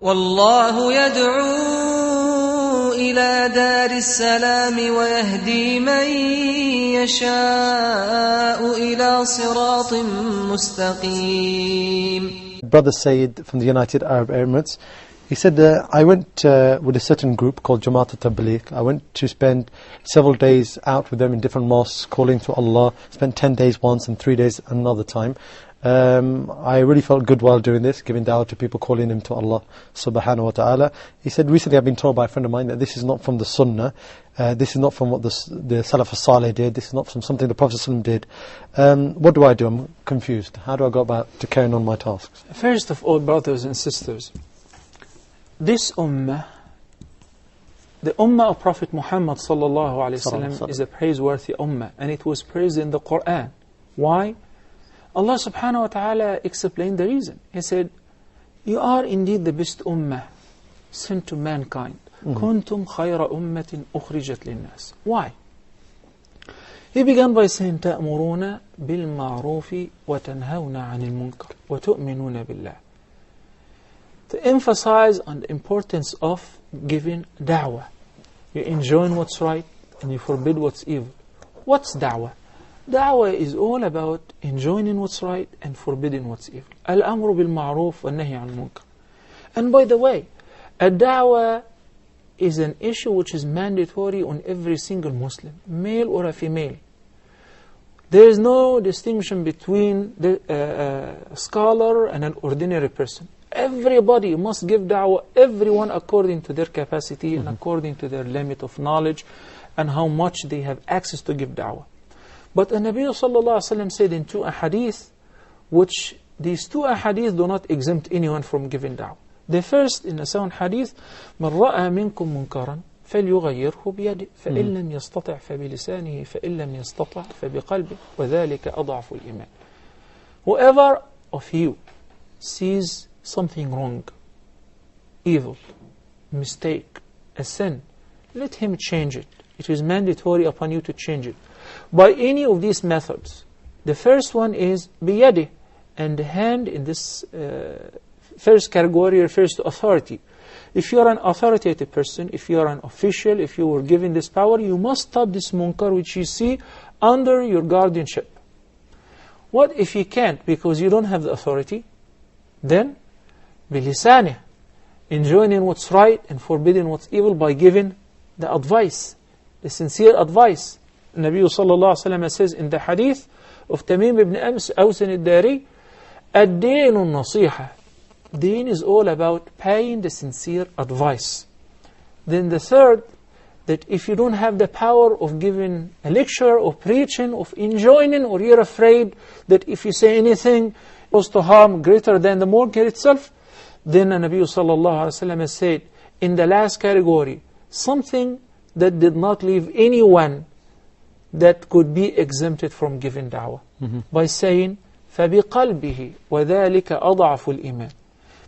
والله يدعو إلى دار السلام ويهدي من يشاء إلى صراط مستقيم. Brother Sayyid from the United Arab Emirates, he said, I went with a certain group called Jamaah Tableegh. I went to spend several days out with them in different mosques, calling to Allah. Spent 10 days once and 3 days another time. I really felt good while doing this, giving da'wah to people, calling them to Allah subhanahu wa ta'ala. He said, recently I've been told by a friend of mine that this is not from the Sunnah, this is not from what the Salaf Salah did, this is not from something the Prophet ﷺ did. What do I do? I'm confused. How do I go about to carrying on my tasks? First of all, brothers and sisters, this ummah, the ummah of Prophet Muhammad sallallahu alaihi wasallam, is a praiseworthy ummah, and it was praised in the Quran. Why? Allah subhanahu wa ta'ala explained the reason. He said, you are indeed the best ummah sent to mankind. كنتم خير أمة أخرجت للناس. Why? He began by saying, تأمرون بالمعروف وتنهون عن المنكر وتؤمنون بالله. To emphasize on the importance of giving da'wah. You enjoin what's right and you forbid what's evil. What's da'wah? Da'wah is all about enjoining what's right and forbidding what's evil. Al-amru bil-ma'ruf wa nahy al-munkar. And by the way, a da'wah is an issue which is mandatory on every single Muslim, male or a female. There is no distinction between a scholar and an ordinary person. Everybody must give da'wah, everyone according to their capacity and according to their limit of knowledge and how much they have access to give da'wah. But the Nabi sallallahu alaihi wasallam said in 2 ahadith, which these 2 ahadith do not exempt anyone from giving da'wah. The first, in a sound hadith, من رأى منكم منكرا فليغيره بيده فإن لم يستطع فبلسانه فإن لم يستطع فبقلبه وذلك أضعف الإيمان. Whoever of you sees something wrong, evil, mistake, a sin, let him change it. It is mandatory upon you to change it by any of these methods. The first one is biyadi, and the hand in this first category refers to authority. If you are an authoritative person, if you are an official, if you were given this power, you must stop this munkar which you see under your guardianship. What if you can't because you don't have the authority? Then bilisanih, enjoining what's right and forbidding what's evil by giving the advice, the sincere advice. Nabi sallallahu alaihi wasallam says in the hadith of Tamim ibn Ams al-Dari, ad-din al-nasiha. Deen is all about paying the sincere advice. Then the third, that if you don't have the power of giving a lecture or preaching, of enjoining, or you're afraid that if you say anything goes to harm greater than the munkar itself, then the Nabi sallallahu alaihi wasallam said in the last category, something that did not leave anyone that could be exempted from giving da'wah, by saying فَبِقَلْبِهِ وَذَلِكَ أَضْعَفُ الْإِيمَانِ,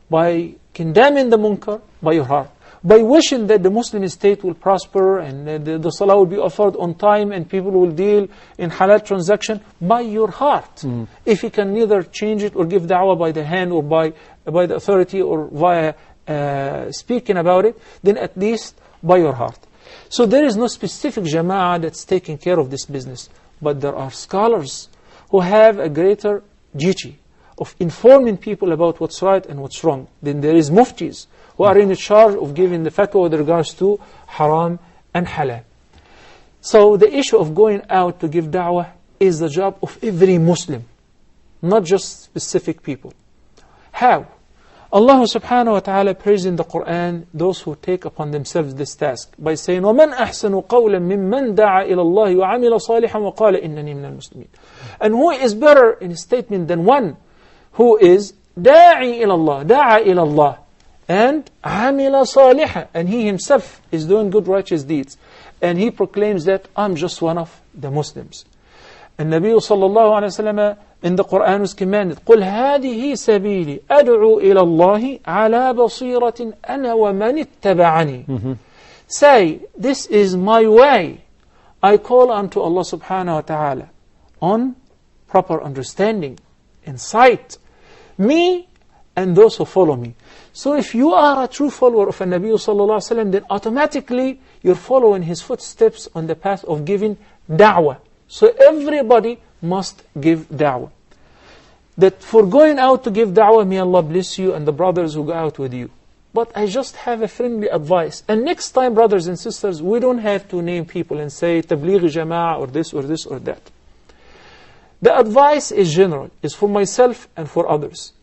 by condemning the munkar by your heart, by wishing that the Muslim state will prosper and the salah will be offered on time and people will deal in halal transaction by your heart. If you can neither change it or give da'wah by the hand or by the authority or via speaking about it, then at least by your heart. So there is no specific Jamaah that's taking care of this business, but there are scholars who have a greater duty of informing people about what's right and what's wrong. Then there is muftis who are in charge of giving the fatwa with regards to haram and halal. So the issue of going out to give da'wah is the job of every Muslim, not just specific people. How? Allah subhanahu wa ta'ala praised in the Quran those who take upon themselves this task by saying, وَمَنْ أَحْسَنُ قَوْلًا مِمَّنْ دَعَى إِلَى اللَّهِ وَعَمِلَ صَالِحًا وَقَالَ إِنَّنِي مِنَ الْمُسْلِمِينَ. And who is better in a statement than one who is دَاعِي إِلَى اللَّهِ, دَعَى إِلَى اللَّهِ, and عَمِلَ صَالِحًا, and he himself is doing good righteous deeds, and he proclaims that I'm just one of the Muslims. And Nabi sallallahu alayhi wa sallam in the Quran was commanded, قُلْ هَذِهِ سَبِيلِي أَدْعُو إِلَى اللَّهِ عَلَى بَصِيرَةٍ أَنَا وَمَنِ اتَّبَعَنِي. Say, this is my way. I call unto Allah subhanahu wa ta'ala on proper understanding, insight. Me and those who follow me. So if you are a true follower of Nabi sallallahu alaihi wasallam, then automatically you're following his footsteps on the path of giving da'wah. So everybody must give da'wah. That for going out to give da'wah, may Allah bless you and the brothers who go out with you. But I just have a friendly advice. And next time, brothers and sisters, we don't have to name people and say Tableegh Jamaah or this or this or that. The advice is general, is for myself and for others.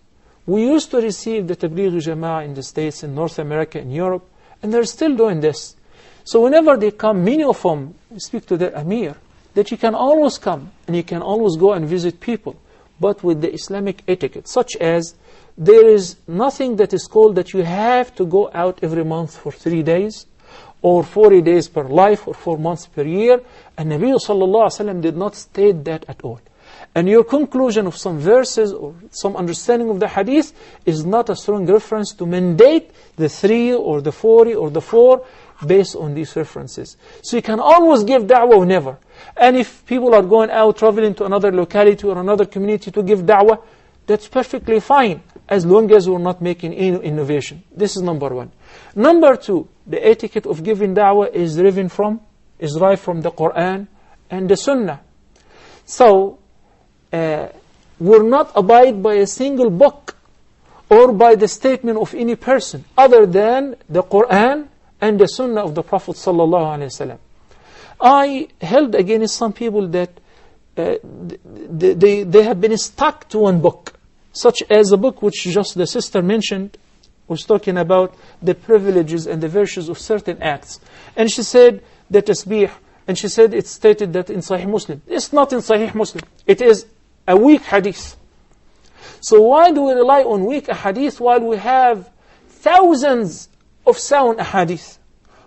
We used to receive the Tableegh Jamaah in the States, in North America, in Europe, and they're still doing this. So whenever they come, many of them speak to their Amir, that you can always come and you can always go and visit people, but with the Islamic etiquette, such as there is nothing that is called that you have to go out every month for 3 days, or 40 days per life, or 4 months per year. And Nabi sallallahu alaihi wasallam did not state that at all. And your conclusion of some verses or some understanding of the hadith is not a strong reference to mandate the 3 or the 40 or the 4 based on these references. So you can always give da'wah whenever. And if people are going out, traveling to another locality or another community to give da'wah, that's perfectly fine, as long as we're not making any innovation. This is number one. Number two, the etiquette of giving da'wah is derived from the Quran and the Sunnah. So, we're not abide by a single book or by the statement of any person other than the Quran and the Sunnah of the Prophet sallallahu alaihi wasallam. I held against some people that they have been stuck to one book, such as a book which just the sister mentioned, was talking about the privileges and the virtues of certain acts. And she said the tasbih, and she said it's stated that in Sahih Muslim. It's not in Sahih Muslim. It is a weak hadith. So why do we rely on weak hadith while we have thousands of sound hadith?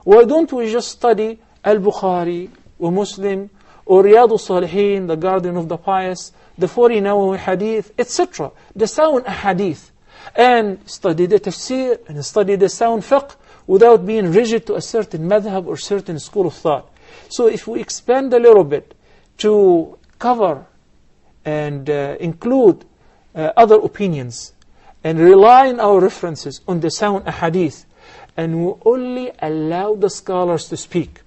Why don't we just study Al-Bukhari or Muslim or Riyadh al-Salihin, the Garden of the Pious, the 40 Nawawi hadith, etc. The sound hadith, and study the tafsir and study the sound fiqh without being rigid to a certain madhab or certain school of thought. So if we expand a little bit to cover and include other opinions and rely on our references on the sound ahadith, and we only allow the scholars to speak,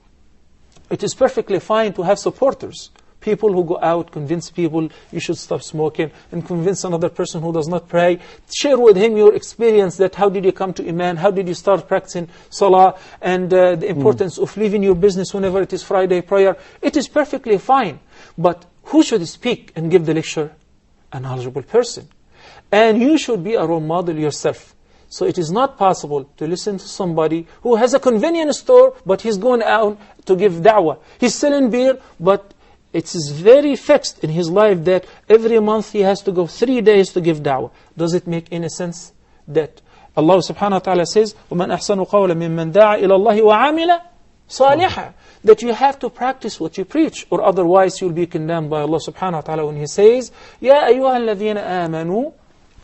it is perfectly fine to have supporters. People who go out, convince people you should stop smoking, and convince another person who does not pray. Share with him your experience, that how did you come to Iman, how did you start practicing Salah, and the importance of leaving your business whenever it is Friday prayer. It is perfectly fine. But who should speak and give the lecture? A knowledgeable person. And you should be a role model yourself. So it is not possible to listen to somebody who has a convenience store, but he's going out to give da'wah. He's selling beer, but it is very fixed in his life that every month he has to go 3 days to give da'wah. Does it make any sense? That Allah subhanahu wa ta'ala says, وَمَنْ أَحْسَنُ قَوْلًا مِمَّنْ دَعَ إِلَى اللَّهِ وَعَامِلَ صَالِحًا. That you have to practice what you preach, or otherwise you'll be condemned by Allah subhanahu wa ta'ala when He says, يَا أَيُّهَا الَّذِينَ آمَنُوا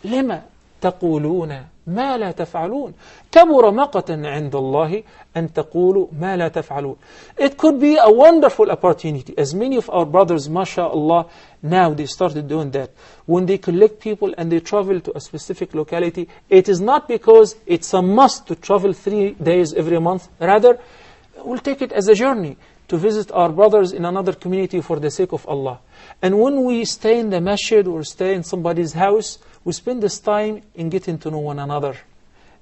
لِمَا تَقُولُونَ ما لا تفعلون كبر مقتا عند الله أن تقولوا ما لا تفعلون. It could be a wonderful opportunity, as many of our brothers, mashallah, now they started doing that. When they collect people and they travel to a specific locality, it is not because it's a must to travel 3 days every month. Rather, we'll take it as a journey to visit our brothers in another community for the sake of Allah. And when we stay in the masjid or stay in somebody's house, we spend this time in getting to know one another,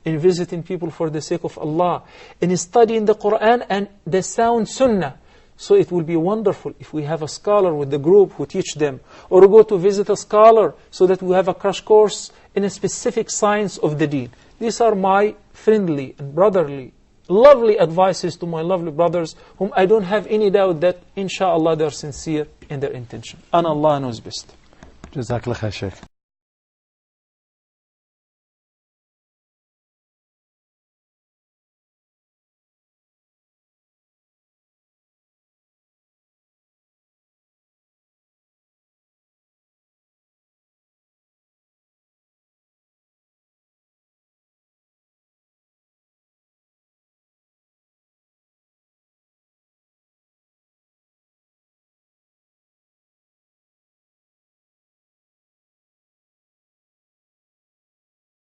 in visiting people for the sake of Allah, in studying the Quran and the sound Sunnah. So it will be wonderful if we have a scholar with the group who teach them, or go to visit a scholar so that we have a crash course in a specific science of the deen. These are my friendly and brotherly, lovely advices to my lovely brothers, whom I don't have any doubt that, inshallah, they are sincere in their intention. And Allah knows best. Jazakallah khair, Shaykh.